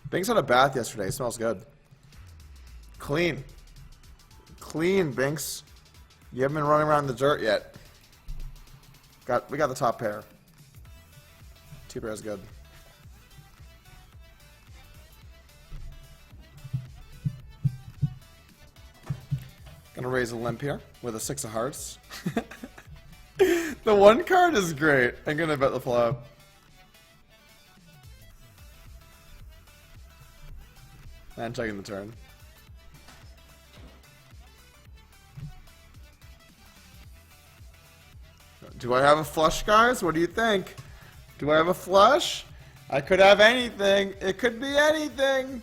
Binks had a bath yesterday. Smells good. Clean. Clean, Binks. You haven't been running around in the dirt yet. We got the top pair. Two pairs good. Gonna raise a limp here with a 6 of hearts. The one card is great. I'm gonna bet the flop. And checking the turn. Do I have a flush, guys? What do you think? Do I have a flush? I could have anything. It could be anything.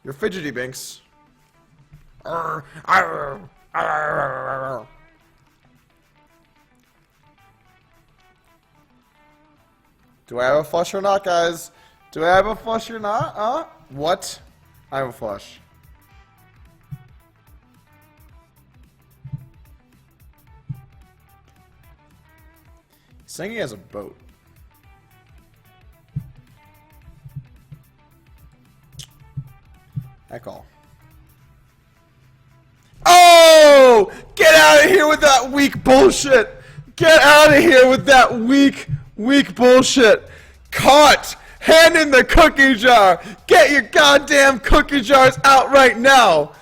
You're fidgety, Binks. Arr, arr, arr, arr. Do I have a flush or not, guys? Do I have a flush or not? Huh? What? I have a flush. He's saying he has a boat. I call. Oh! Get out of here with that weak bullshit! Get out of here with that weak bullshit! Caught! Hand in the cookie jar! Get your goddamn cookie jars out right now!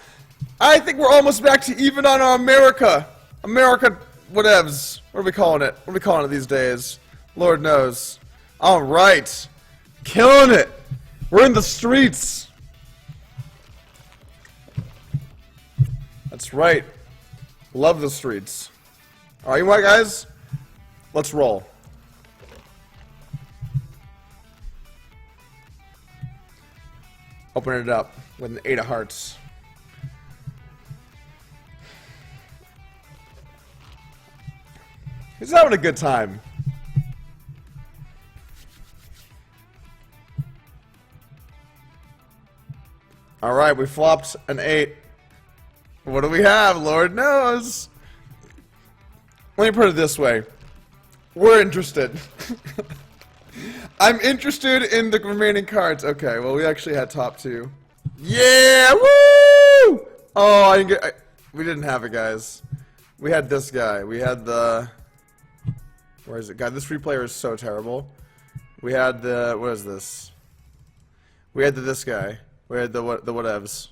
I think we're almost back to even on our America. America whatevs. What are we calling it? What are we calling it these days? Lord knows. Alright. Killing it. We're in the streets. That's right. Love the streets. Alright, you know what, guys? Let's roll. Open it up with an 8 of hearts. He's having a good time. Alright, we flopped an 8. What do we have? Lord knows. Let me put it this way. We're interested. I'm interested in the remaining cards. Okay, well, we actually had top 2. Yeah! Woo! Oh, we didn't have it, guys. We had this guy. We had the... Where is it? God, this replayer is so terrible. We had the... What is this? We had this guy. We had the whatevs.